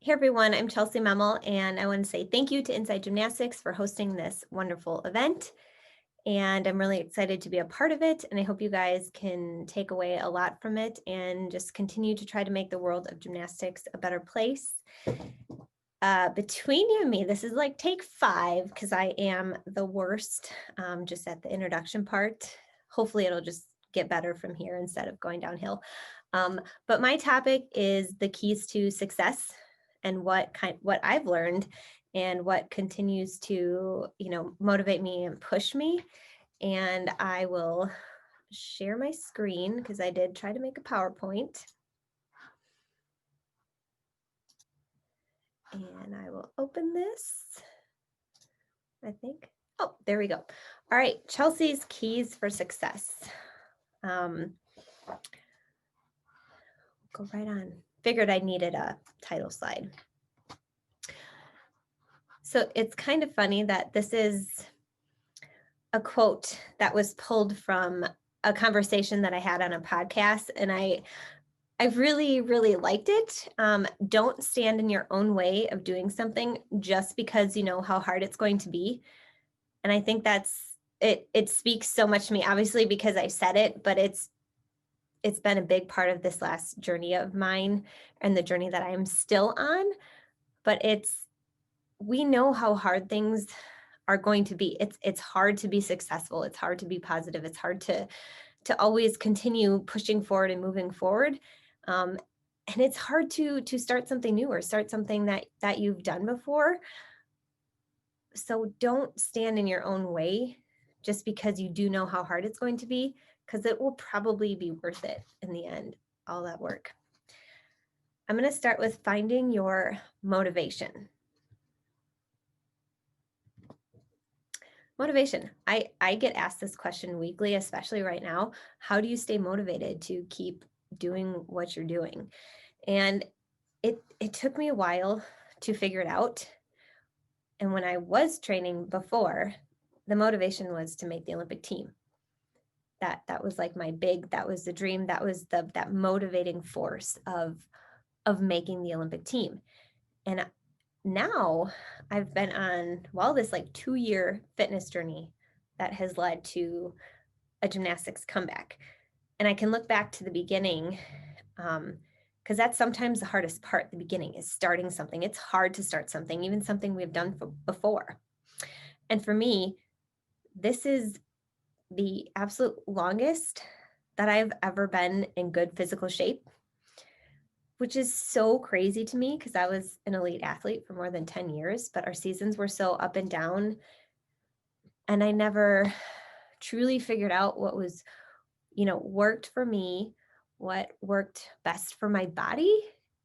Hey everyone, I'm Chellsie Memmel, and I want to say thank you to Inside Gymnastics for hosting this wonderful event. And I'm really excited to be a part of it. And I hope you guys can take away a lot from it and just continue to try to make the world of gymnastics a better place. Between you and me, this is like take 5 because I am the worst just at the introduction part. Hopefully, it'll just get better from here instead of going downhill. But my topic is the keys to success and what I've learned and what continues to, motivate me and push me. And I will share my screen because I did try to make a PowerPoint. And I will open this, I think. Oh, there we go. All right, Chelsie's keys for success. Go right on. Figured I needed a title slide. So it's kind of funny that this is a quote that was pulled from a conversation that I had on a podcast, and I really, really liked it. Don't stand in your own way of doing something just because you know how hard it's going to be. And I think that's it. It speaks so much to me, obviously, because I said it, but it's been a big part of this last journey of mine and the journey that I'm still on. But we know how hard things are going to be. It's hard to be successful. It's hard to be positive. It's hard to always continue pushing forward and moving forward. And it's hard to start something new or start something that you've done before. So don't stand in your own way just because you do know how hard it's going to be, because it will probably be worth it in the end, all that work. I'm going to start with finding your motivation. Motivation. I get asked this question weekly, especially right now. How do you stay motivated to keep doing what you're doing? And it took me a while to figure it out. And when I was training before, the motivation was to make the Olympic team. That was like that was the dream. That was that motivating force of making the Olympic team. And now I've been on, this like 2-year fitness journey that has led to a gymnastics comeback. And I can look back to the beginning, because that's sometimes the hardest part. The beginning is starting something. It's hard to start something, even something we've done before. And for me, this is the absolute longest that I've ever been in good physical shape, which is so crazy to me because I was an elite athlete for more than 10 years, but our seasons were so up and down. And I never truly figured out what was, worked for me, what worked best for my body.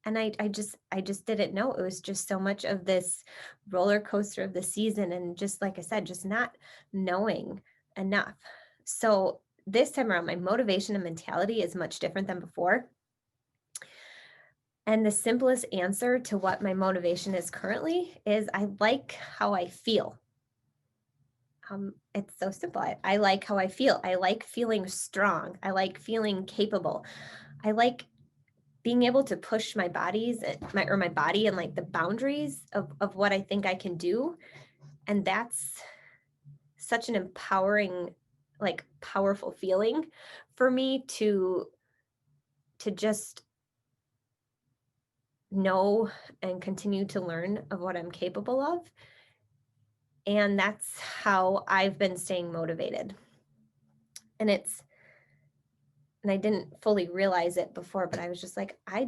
And I just didn't know. It was just so much of this roller coaster of the season. And just like I said, just not knowing enough. So this time around, my motivation and mentality is much different than before. And the simplest answer to what my motivation is currently is I like how I feel. It's so simple. I like how I feel. I like feeling strong. I like feeling capable. I like being able to push my body and like the boundaries of what I think I can do. And that's such an empowering, like powerful feeling for me to just know and continue to learn of what I'm capable of. And that's how I've been staying motivated. And I didn't fully realize it before, but I was just like, I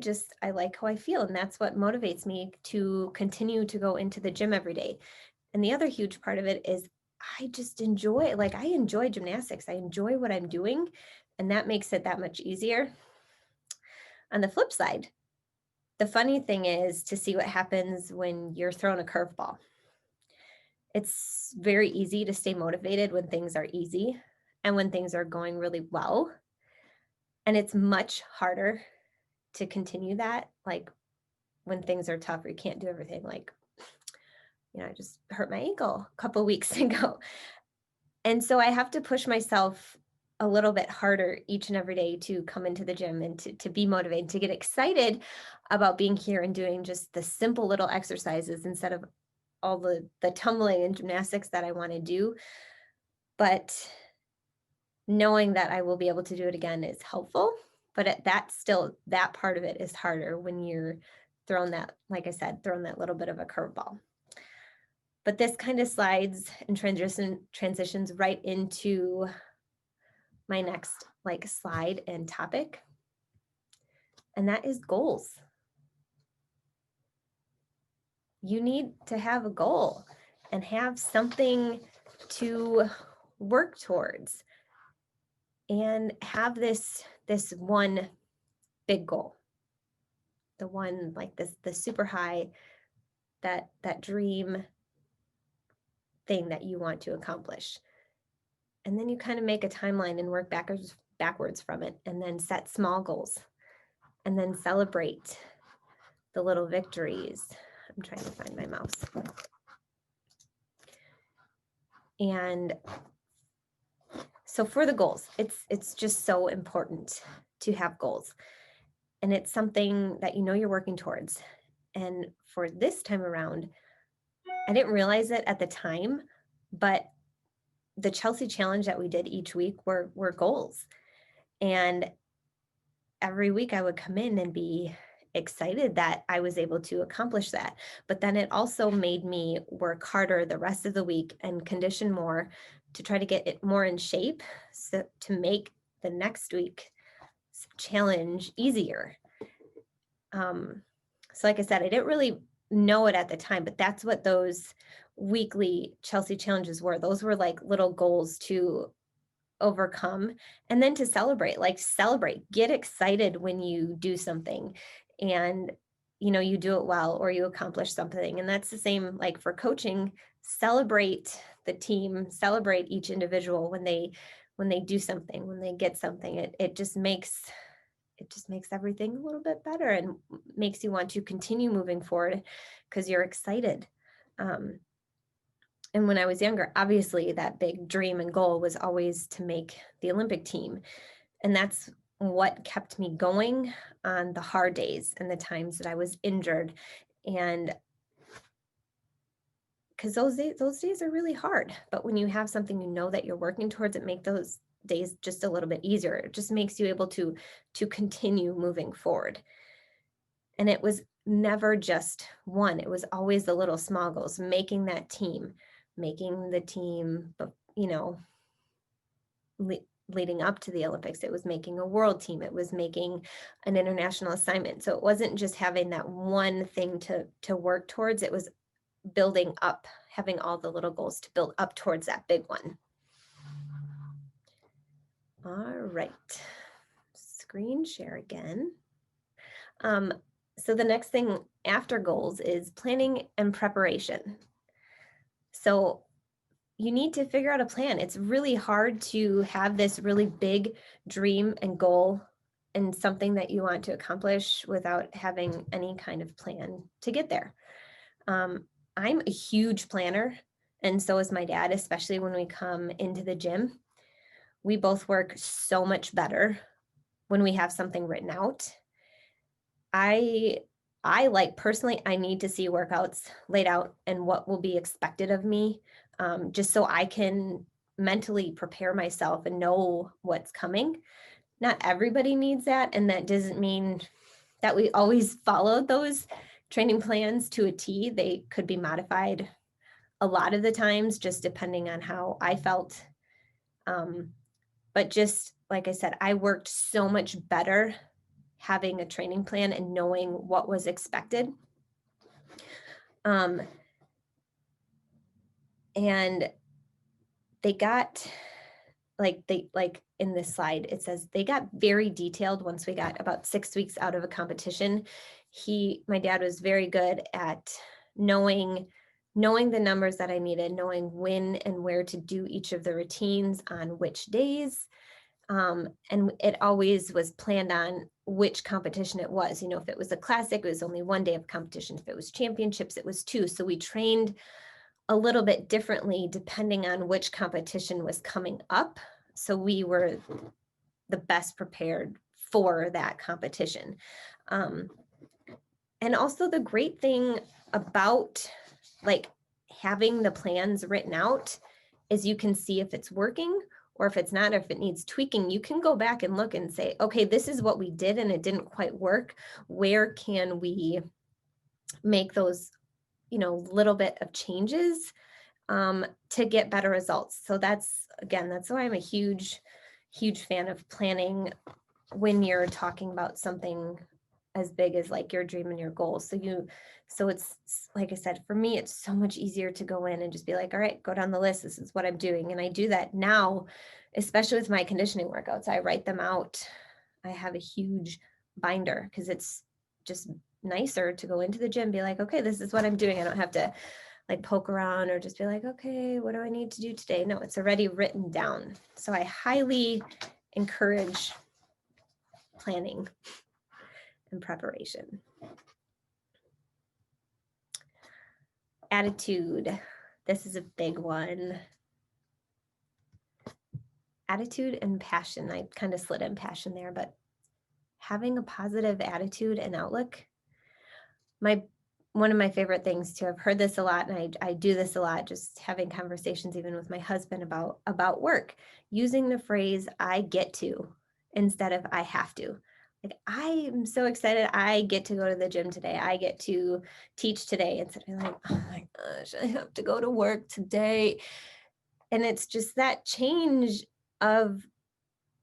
like how I feel. And that's what motivates me to continue to go into the gym every day. And the other huge part of it is I just enjoy gymnastics. I enjoy what I'm doing. And that makes it that much easier. On the flip side, the funny thing is to see what happens when you're thrown a curveball. It's very easy to stay motivated when things are easy and when things are going really well. And it's much harder to continue that, like when things are tough or you can't do everything. Like, I just hurt my ankle a couple of weeks ago. And so I have to push myself a little bit harder each and every day to come into the gym and to be motivated, to get excited about being here and doing just the simple little exercises instead of all the tumbling and gymnastics that I want to do. But knowing that I will be able to do it again is helpful. But that part of it is harder when you're thrown that, like I said, thrown that little bit of a curveball. But this kind of slides and transitions right into my next slide and topic, and that is goals. You need to have a goal and have something to work towards and have this one big goal, the one the super high, that dream thing that you want to accomplish. And then you kind of make a timeline and work backwards from it, and then set small goals, and then celebrate the little victories. I'm trying to find my mouse. And so for the goals, it's just so important to have goals. And it's something that you're working towards. And for this time around, I didn't realize it at the time, but the Chellsie challenge that we did each week were goals. And every week I would come in and be excited that I was able to accomplish that. But then it also made me work harder the rest of the week and condition more to try to get it more in shape, so to make the next week challenge easier. So like I said, I didn't really know it at the time, but that's what those weekly Chellsie challenges were. Those were like little goals to overcome, and then to celebrate, get excited when you do something and you do it well, or you accomplish something. And that's the same like for coaching. Celebrate the team, celebrate each individual when they do something, when they get something. It just makes everything a little bit better and makes you want to continue moving forward because you're excited. And when I was younger, obviously that big dream and goal was always to make the Olympic team. And that's what kept me going on the hard days and the times that I was injured. And because those days are really hard. But when you have something that you're working towards, it makes those days just a little bit easier. It just makes you able to continue moving forward. And it was never just one. It was always the little small goals, making that team, making the team, leading up to the Olympics. It was making a world team. It was making an international assignment. So it wasn't just having that one thing to work towards. It was building up, having all the little goals to build up towards that big one. All right. Screen share again. So the next thing after goals is planning and preparation. So you need to figure out a plan. It's really hard to have this really big dream and goal and something that you want to accomplish without having any kind of plan to get there. I'm a huge planner, and so is my dad, especially when we come into the gym. We both work so much better when we have something written out. I personally, I need to see workouts laid out and what will be expected of me, just so I can mentally prepare myself and know what's coming. Not everybody needs that, and that doesn't mean that we always follow those training plans to a T. They could be modified a lot of the times, just depending on how I felt. But just like I said, I worked so much better having a training plan and knowing what was expected. And they got in this slide, it says they got very detailed once we got about 6 weeks out of a competition. My dad was very good at knowing the numbers that I needed, knowing when and where to do each of the routines on which days. And it always was planned on which competition it was. If it was a classic, it was only one day of competition. If it was championships, it was 2. So we trained a little bit differently depending on which competition was coming up. So we were the best prepared for that competition. And also the great thing about like having the plans written out is you can see if it's working or if it's not, or if it needs tweaking. You can go back and look and say, okay, this is what we did and it didn't quite work. Where can we make those, little bit of changes to get better results? So that's why I'm a huge fan of planning when you're talking about something as big as like your dream and your goals. So it's like I said, for me, it's so much easier to go in and just be like, all right, go down the list. This is what I'm doing. And I do that now, especially with my conditioning workouts. I write them out. I have a huge binder because it's just nicer to go into the gym, be like, okay, this is what I'm doing. I don't have to like poke around or just be like, okay, what do I need to do today? No, it's already written down. So I highly encourage planning and preparation. Attitude. This is a big one. Attitude and passion. I kind of slid in passion there, but having a positive attitude and outlook. One of my favorite things too, I've heard this a lot and I do this a lot, just having conversations even with my husband about work, using the phrase I get to instead of I have to. Like, I'm so excited I get to go to the gym today. I get to teach today instead of like, oh my gosh, I have to go to work today. And it's just that change of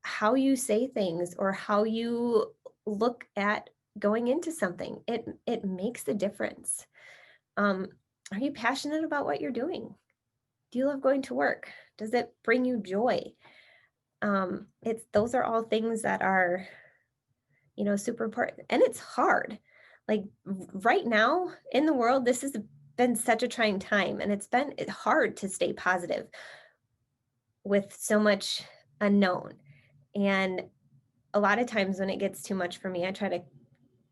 how you say things or how you look at going into something. It makes a difference. Are you passionate about what you're doing? Do you love going to work? Does it bring you joy? Those are all things that are, super important. And it's hard. Like right now in the world, this has been such a trying time, and it's been hard to stay positive with so much unknown. And a lot of times when it gets too much for me, I try to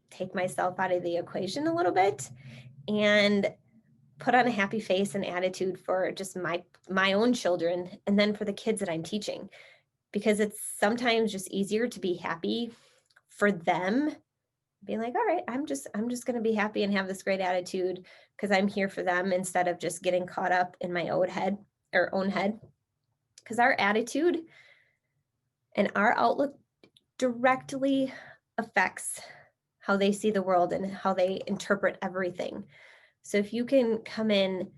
take myself out of the equation a little bit and put on a happy face and attitude for just my own children, and then for the kids that I'm teaching, because it's sometimes just easier to be happy for them, being like, all right, I'm just going to be happy and have this great attitude because I'm here for them, instead of just getting caught up in my own head, because our attitude and our outlook directly affects how they see the world and how they interpret everything. So if you can come in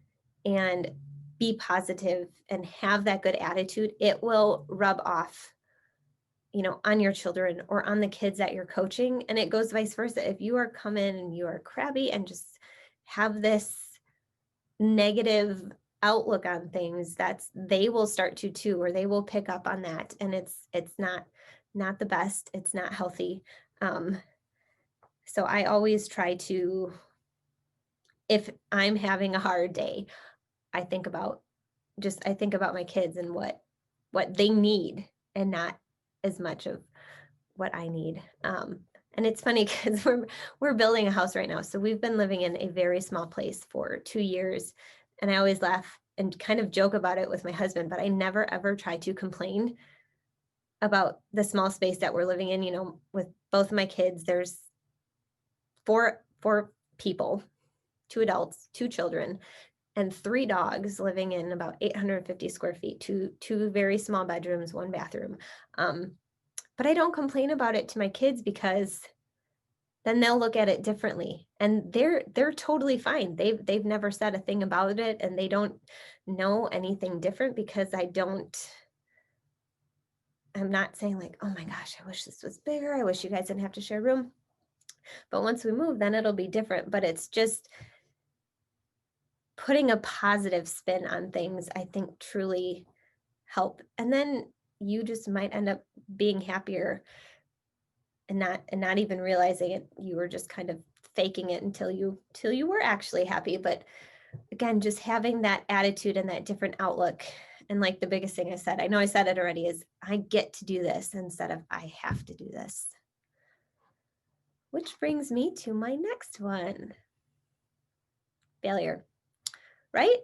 and be positive and have that good attitude, it will rub off, on your children or on the kids that you're coaching. And it goes vice versa. If you are coming and you are crabby and just have this negative outlook on things, they will start to too, or they will pick up on that. And it's not the best. It's not healthy. So I always try to, if I'm having a hard day, I think about my kids and what they need, and not as much of what I need. And it's funny because we're building a house right now. So we've been living in a very small place for 2 years. And I always laugh and kind of joke about it with my husband, but I never ever try to complain about the small space that we're living in. With both of my kids, there's four people, 2 adults, 2 children, and 3 dogs living in about 850 square feet, two very small bedrooms, 1 bathroom. But I don't complain about it to my kids, because then they'll look at it differently, and they're totally fine. They've never said a thing about it, and they don't know anything different, because I'm not saying like, oh my gosh, I wish this was bigger. I wish you guys didn't have to share a room. But once we move, then it'll be different. But it's just putting a positive spin on things, I think, truly help. And then you just might end up being happier and not even realizing it. You were just kind of faking it until you were actually happy. But again, just having that attitude and that different outlook. And like the biggest thing I know I said it already, is I get to do this instead of I have to do this. Which brings me to my next one. Failure, right?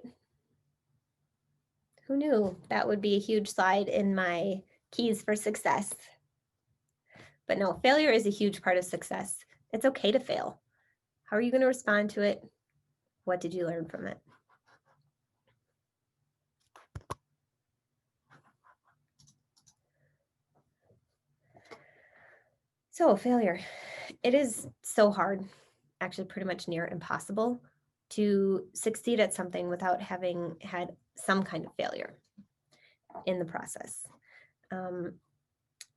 Who knew that would be a huge slide in my keys for success. But no, failure is a huge part of success. It's okay to fail. How are you going to respond to it? What did you learn from it? So failure, it is so hard, actually pretty much near impossible to succeed at something without having had some kind of failure in the process.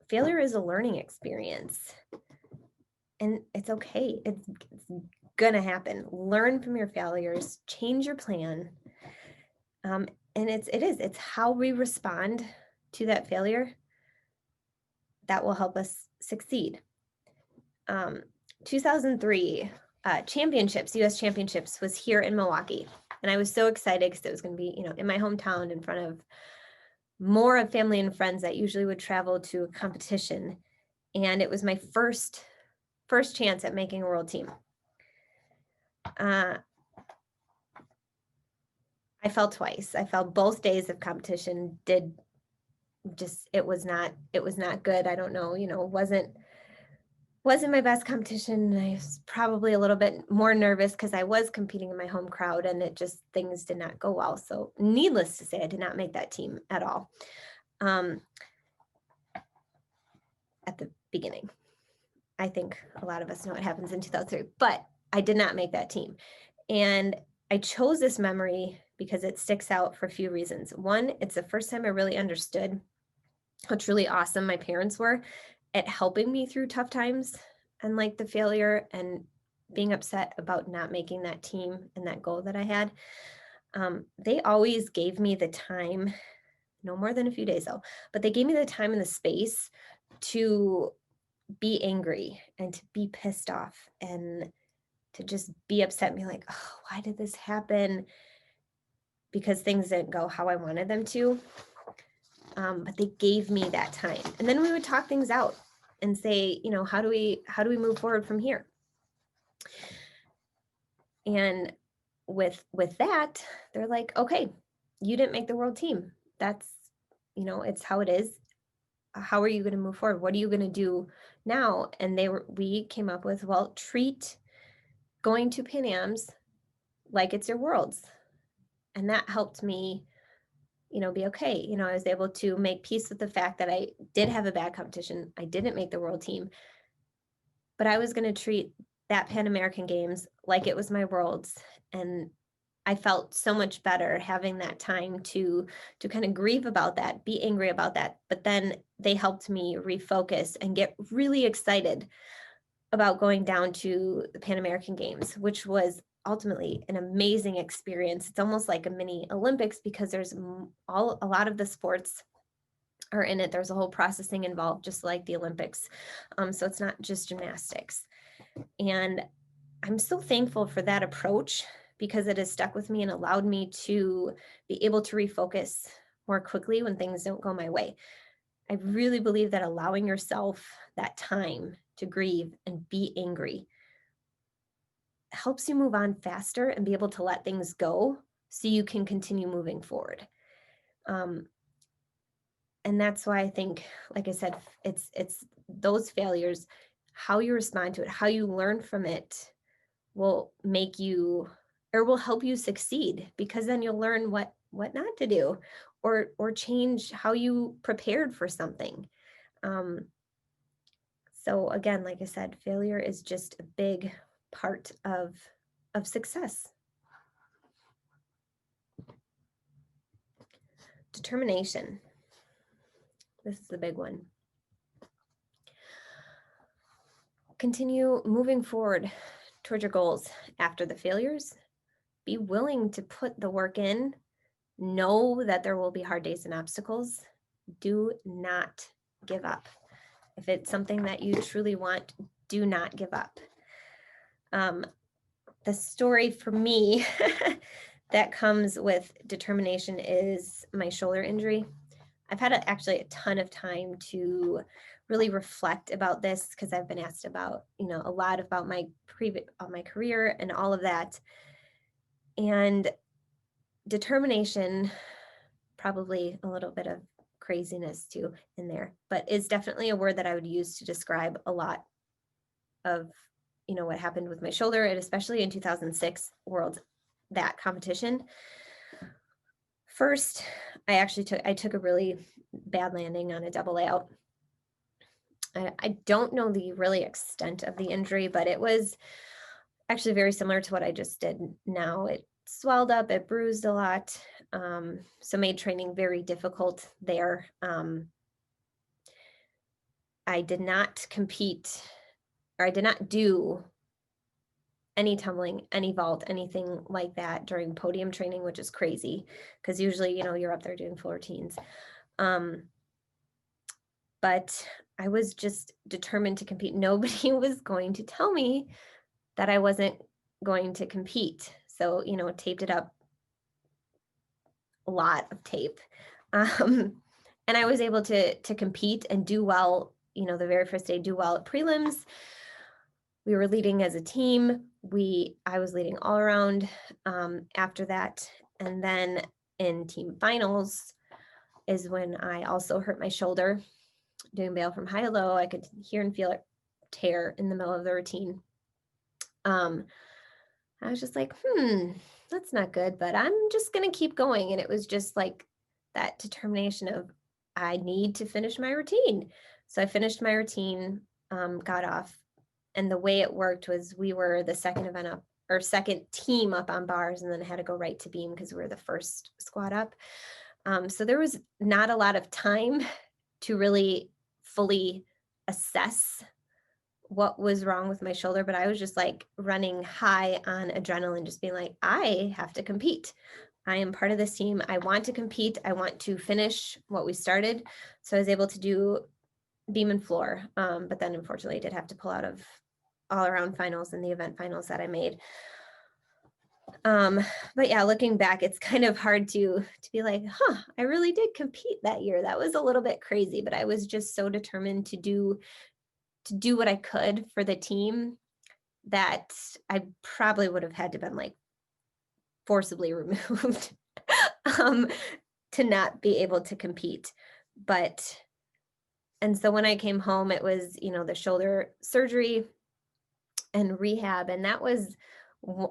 Failure is a learning experience, and it's okay. It's gonna happen. Learn from your failures, change your plan. And it's how we respond to that failure that will help us succeed. 2003 championships, US championships, was here in Milwaukee. And I was so excited because it was going to be, in my hometown in front of more of family and friends that usually would travel to a competition. And it was my first chance at making a world team. I fell twice. I fell both days of competition. It was not good. I don't know, wasn't my best competition. I was probably a little bit more nervous because I was competing in my home crowd, and things did not go well. So needless to say, I did not make that team at all at the beginning. I think a lot of us know what happens in 2003, but I did not make that team. And I chose this memory because it sticks out for a few reasons. One, it's the first time I really understood how truly awesome my parents were at helping me through tough times and like the failure and being upset about not making that team and that goal that I had. They always gave me the time, no more than a few days though, but they gave me the time and the space to be angry and to be pissed off and to just be upset and be like, oh, why did this happen? Because things didn't go how I wanted them to. But they gave me that time. And then we would talk things out and say, how do we move forward from here? And with that, they're like, okay, you didn't make the world team. That's, it's how it is. How are you going to move forward? What are you going to do now? And we came up with, well, treat going to Pan Am's like it's your worlds. And that helped me, be okay. I was able to make peace with the fact that I did have a bad competition. I didn't make the world team, but I was going to treat that Pan American Games like it was my worlds. And I felt so much better having that time to kind of grieve about that, be angry about that. But then they helped me refocus and get really excited about going down to the Pan American Games, which was ultimately an amazing experience. It's almost like a mini Olympics because there's a lot of the sports are in it. There's a whole processing involved, just like the Olympics. So it's not just gymnastics. And I'm so thankful for that approach because it has stuck with me and allowed me to be able to refocus more quickly when things don't go my way. I really believe that allowing yourself that time to grieve and be angry helps you move on faster and be able to let things go so you can continue moving forward. And that's why I think, like I said, it's those failures, how you respond to it, how you learn from it will make you, or will help you succeed, because then you'll learn what not to do, or change how you prepared for something. So again, like I said, failure is just a big part of success. Determination. This is the big one. Continue moving forward towards your goals after the failures. Be willing to put the work in. Know that there will be hard days and obstacles. Do not give up. If it's something that you truly want, do not give up. The story for me that comes with determination is my shoulder injury. I've had actually a ton of time to really reflect about this because I've been asked about, a lot about my career and all of that. And determination, probably a little bit of craziness too in there, but it's definitely a word that I would use to describe a lot of, what happened with my shoulder, and especially in 2006 Worlds, that competition. First, I took a really bad landing on a double layout. I don't know the really extent of the injury, but it was actually very similar to what I just did now. It swelled up, it bruised a lot, so made training very difficult there. I did not compete, or I did not do any tumbling, any vault, anything like that during podium training, which is crazy because usually, you're up there doing full routines. But I was just determined to compete. Nobody was going to tell me that I wasn't going to compete. So, taped it up, a lot of tape. And I was able to compete and do well, the very first day, do well at prelims. We were leading as a team. I was leading all around after that. And then in team finals is when I also hurt my shoulder doing bail from high to low. I could hear and feel it tear in the middle of the routine. I was just like, that's not good, but I'm just going to keep going. And it was just like that determination of, I need to finish my routine. So I finished my routine, got off. And the way it worked was we were the second event up, or second team up on bars, and then had to go right to beam because we were the first squad up. So there was not a lot of time to really fully assess what was wrong with my shoulder, but I was just like running high on adrenaline, just being like, I have to compete. I am part of this team. I want to compete. I want to finish what we started. So I was able to do beam and floor, but then unfortunately I did have to pull out of all around finals and the event finals that I made. But yeah, looking back, it's kind of hard to be like, I really did compete that year. That was a little bit crazy, but I was just so determined to do what I could for the team that I probably would have had to been like forcibly removed to not be able to compete. And so when I came home, it was, the shoulder surgery and rehab. And that was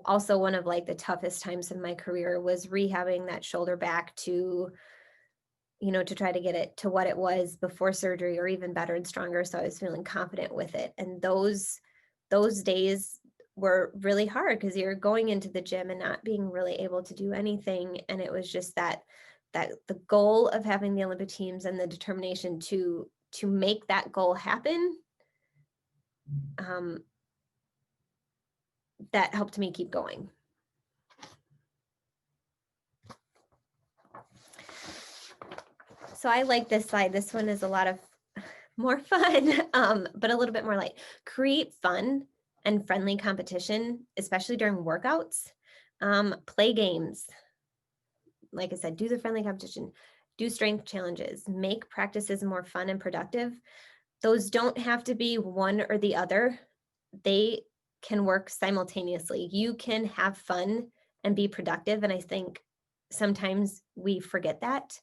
also one of like the toughest times in my career, was rehabbing that shoulder back to, to try to get it to what it was before surgery, or even better and stronger. So I was feeling confident with it. And those days were really hard because you're going into the gym and not being really able to do anything. And it was just that the goal of having the Olympic teams and the determination to make that goal happen, that helped me keep going. So I like this slide. This one is a lot of more fun, but a little bit more light. Create fun and friendly competition, especially during workouts. Play games. Like I said, do the friendly competition, do strength challenges, make practices more fun and productive. Those don't have to be one or the other. They can work simultaneously. You can have fun and be productive. And I think sometimes we forget that.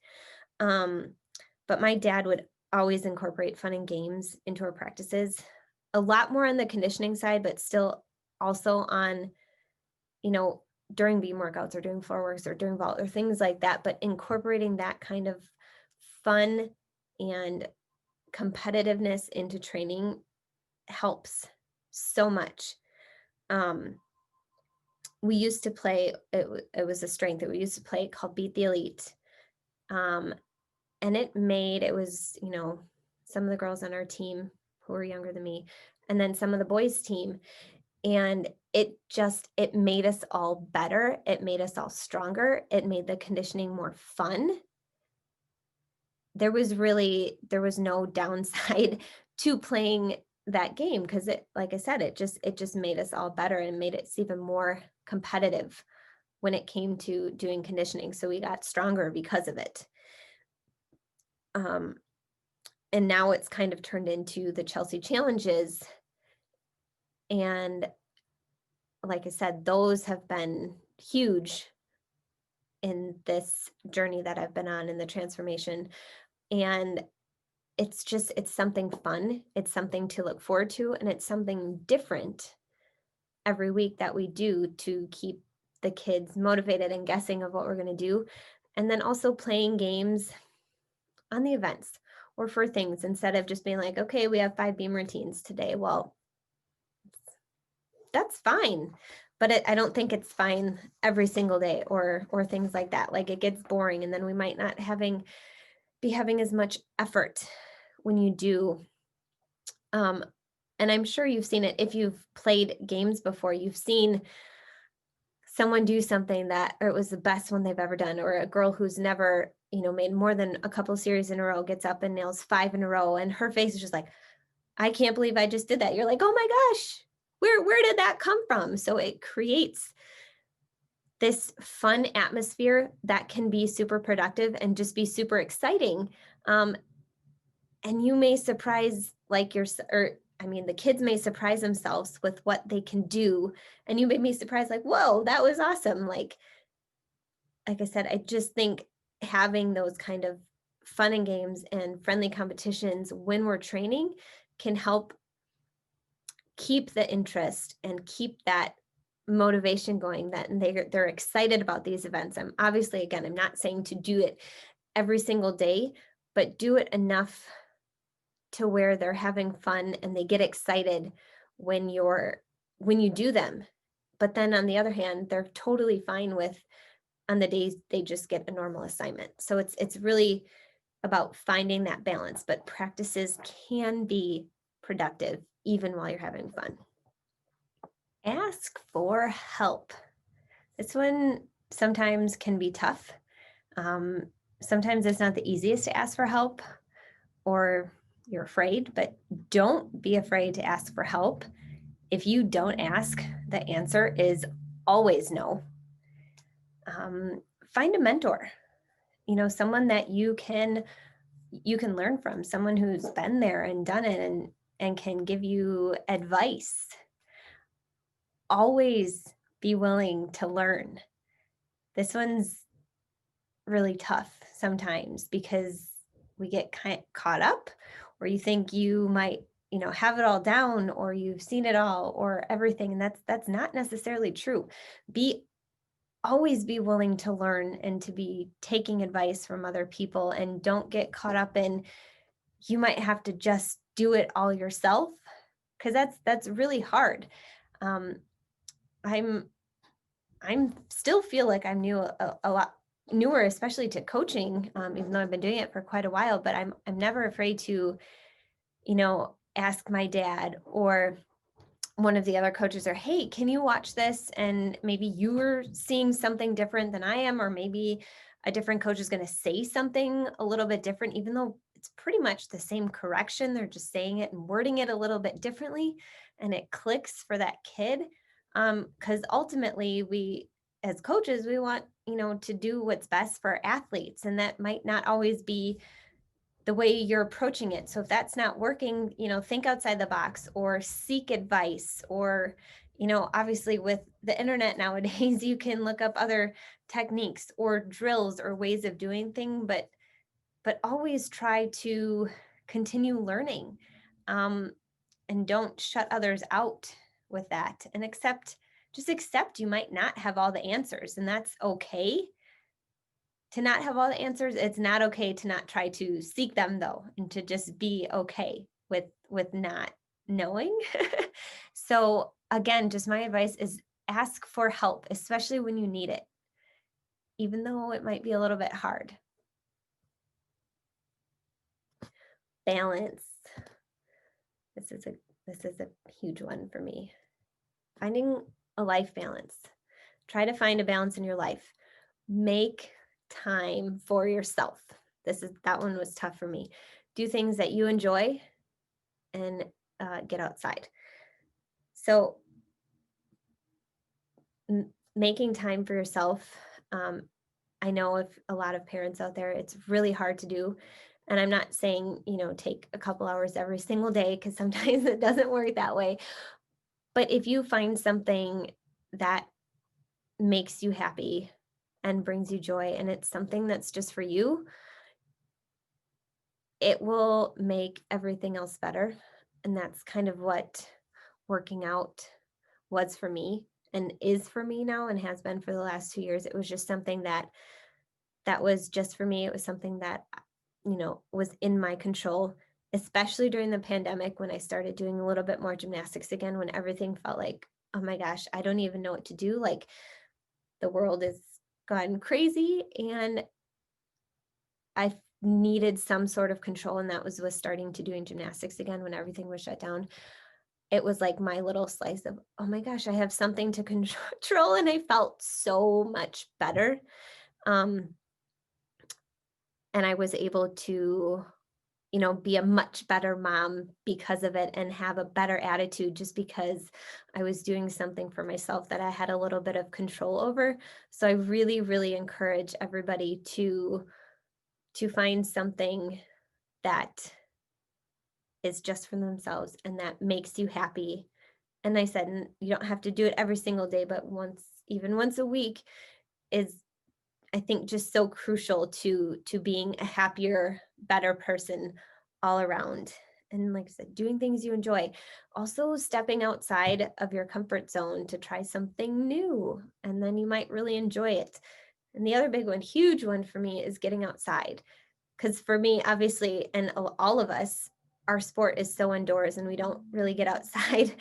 But my dad would always incorporate fun and games into our practices, a lot more on the conditioning side, but still also on, during beam workouts or doing floor works or doing vault or things like that, but incorporating that kind of fun and competitiveness into training helps so much. We used to play, it was a strength that we used to play called Beat the Elite. And it was, some of the girls on our team who were younger than me, and then some of the boys' team. And it made us all better. It made us all stronger. It made the conditioning more fun. There was no downside to playing that game because it, like I said, it just made us all better and made it even more competitive when it came to doing conditioning. So we got stronger because of it. And now it's kind of turned into the Chellsie challenges. And like I said, those have been huge in this journey that I've been on in the transformation. And it's something fun. It's something to look forward to. And it's something different every week that we do to keep the kids motivated and guessing of what we're going to do. And then also playing games on the events or for things instead of just being like, okay, we have 5 beam routines today. Well, that's fine. But I don't think it's fine every single day or things like that. Like it gets boring and then we might not be having as much effort when you do. And I'm sure you've seen it if you've played games before. You've seen someone do something that, or it was the best one they've ever done, or a girl who's never, made more than a couple series in a row gets up and nails 5 in a row, and her face is just like, I can't believe I just did that. You're like, oh my gosh, where did that come from? So it creates this fun atmosphere that can be super productive and just be super exciting. And you may surprise the kids may surprise themselves with what they can do. And you may be surprised, like, whoa, that was awesome. Like I said, I just think having those kind of fun and games and friendly competitions when we're training can help keep the interest and keep that motivation going, that they're excited about these events. I'm not saying to do it every single day, but do it enough to where they're having fun and they get excited when you do them. But then on the other hand, they're totally fine with on the days they just get a normal assignment. So it's really about finding that balance, but practices can be productive even while you're having fun. Ask for help. This one sometimes can be tough. Sometimes it's not the easiest to ask for help, or you're afraid, but don't be afraid to ask for help. If you don't ask, the answer is always no. Find a mentor, someone that you can learn from, someone who's been there and done it and can give you advice. Always be willing to learn. This one's really tough sometimes because we get kind of caught up, or you think you might have it all down, or you've seen it all or everything, and that's not necessarily true. Always be willing to learn and to be taking advice from other people, and don't get caught up in you might have to just do it all yourself, because that's really hard. I'm still feel like I'm new a lot newer, especially to coaching, even though I've been doing it for quite a while, but I'm never afraid to, ask my dad or one of the other coaches, or, hey, can you watch this? And maybe you're seeing something different than I am, or maybe a different coach is going to say something a little bit different, even though it's pretty much the same correction. They're just saying it and wording it a little bit differently, and it clicks for that kid. Because ultimately we, as coaches, we want, to do what's best for athletes, and that might not always be the way you're approaching it. So if that's not working, think outside the box or seek advice, or, obviously with the internet nowadays, you can look up other techniques or drills or ways of doing things, but always try to continue learning, and don't shut others out with that, and just accept you might not have all the answers, and that's okay to not have all the answers. It's not okay to not try to seek them, though, and to just be okay with not knowing. So again, just my advice is ask for help, especially when you need it, even though it might be a little bit hard. Balance. This is a huge one for me. Finding a life balance. Try to find a balance in your life. Make time for yourself. That one was tough for me. Do things that you enjoy, and get outside. So making time for yourself. I know if a lot of parents out there, it's really hard to do. And I'm not saying, take a couple hours every single day, because sometimes it doesn't work that way. But if you find something that makes you happy and brings you joy, and it's something that's just for you, it will make everything else better. And that's kind of what working out was for me and is for me now and has been for the last 2 years. It was just something that was just for me. It was something that, was in my control, especially during the pandemic when I started doing a little bit more gymnastics again, when everything felt like, oh my gosh, I don't even know what to do. Like the world has gone crazy and I needed some sort of control. And that was with starting to doing gymnastics again when everything was shut down. It was like my little slice of, oh my gosh, I have something to control. And I felt so much better. And I was able to, be a much better mom because of it and have a better attitude just because I was doing something for myself that I had a little bit of control over. So I really, really encourage everybody to find something that is just for themselves and that makes you happy. And I said, you don't have to do it every single day, but even once a week is, I think, just so crucial to being a happier, better person all around. And like I said, doing things you enjoy. Also stepping outside of your comfort zone to try something new, and then you might really enjoy it. And the other big one, huge one for me, is getting outside. Because for me, obviously, and all of us, our sport is so indoors and we don't really get outside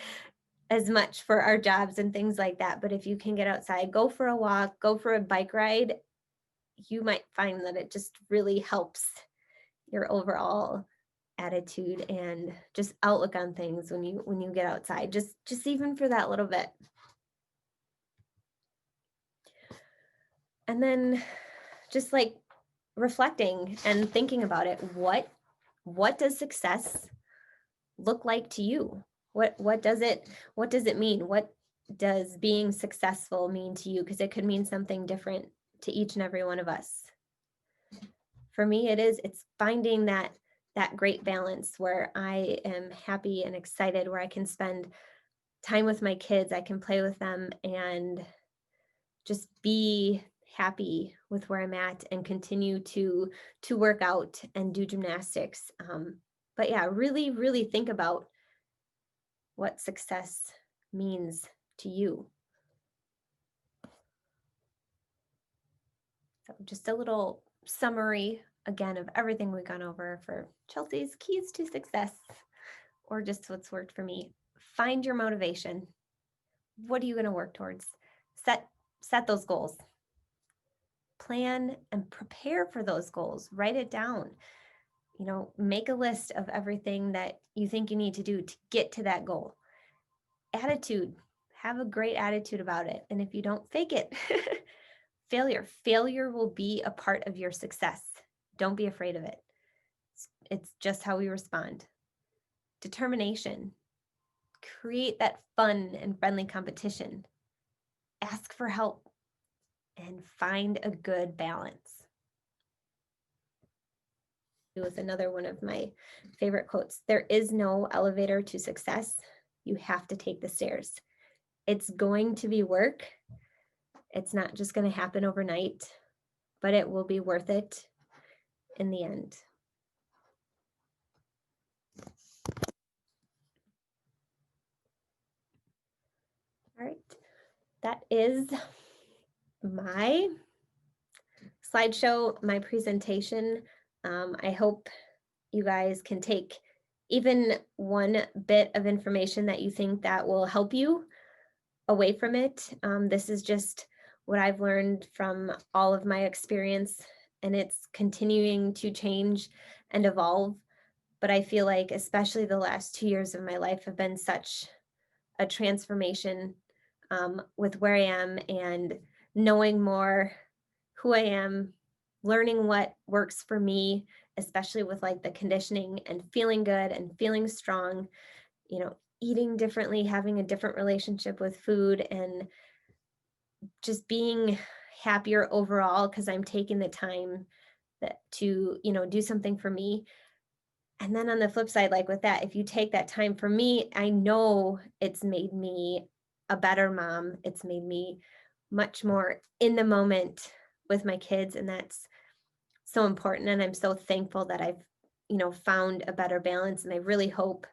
as much for our jobs and things like that. But if you can get outside, go for a walk, go for a bike ride, you might find that it just really helps your overall attitude and just outlook on things when you get outside, just even for that little bit. And then just like reflecting and thinking about it, what does success look like to you? What does it mean? What does being successful mean to you? Because it could mean something different to each and every one of us. For me, it's finding that great balance where I am happy and excited, where I can spend time with my kids, I can play with them and just be happy with where I'm at and continue to work out and do gymnastics. But yeah, really, really think about what success means to you. So just a little summary again of everything we've gone over for Chelsie's keys to success, or just what's worked for me. Find your motivation. What are you going to work towards? Set those goals. Plan and prepare for those goals. Write it down. Make a list of everything that you think you need to do to get to that goal. Attitude. Have a great attitude about it. And if you don't, fake it. Failure will be a part of your success. Don't be afraid of it. It's just how we respond. Determination. Create that fun and friendly competition. Ask for help and find a good balance. It was another one of my favorite quotes. There is no elevator to success. You have to take the stairs. It's going to be work. It's not just going to happen overnight, but it will be worth it in the end. All right, that is my slideshow, my presentation. I hope you guys can take even one bit of information that you think that will help you away from it. This is just what I've learned from all of my experience, and it's continuing to change and evolve. But I feel like especially the last 2 years of my life have been such a transformation with where I am and knowing more who I am, learning what works for me, especially with like the conditioning and feeling good and feeling strong, eating differently, having a different relationship with food, and just being happier overall because I'm taking the time to do something for me. And then on the flip side, like with that, if you take that time for me, I know it's made me a better mom. It's made me much more in the moment with my kids. And that's so important. And I'm so thankful that I've found a better balance. And I really hope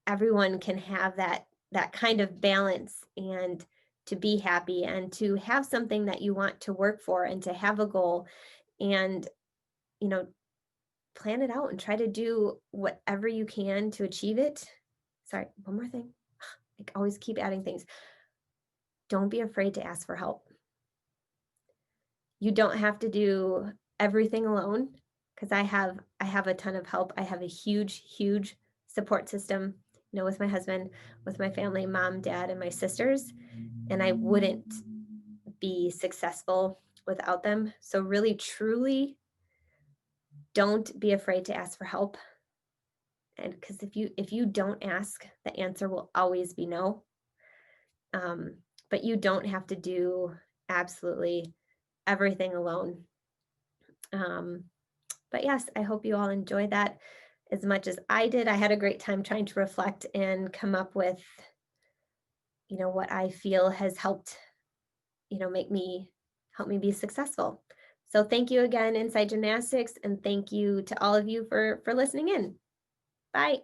everyone can have that kind of balance, and to be happy and to have something that you want to work for and to have a goal, and you know plan it out and try to do whatever you can to achieve it. Sorry, one more thing. I always keep adding things. Don't be afraid to ask for help. You don't have to do everything alone, because I have a ton of help. I have a huge support system, with my husband, with my family, mom, dad, and my sisters, and I wouldn't be successful without them. So really truly don't be afraid to ask for help. And because if you don't ask, the answer will always be no. But you don't have to do absolutely everything alone. Um, but yes, I hope you all enjoyed that as much as I did. I had a great time trying to reflect and come up with, what I feel has helped, make me help me be successful. So thank you again, Inside Gymnastics, and thank you to all of you for listening in. Bye.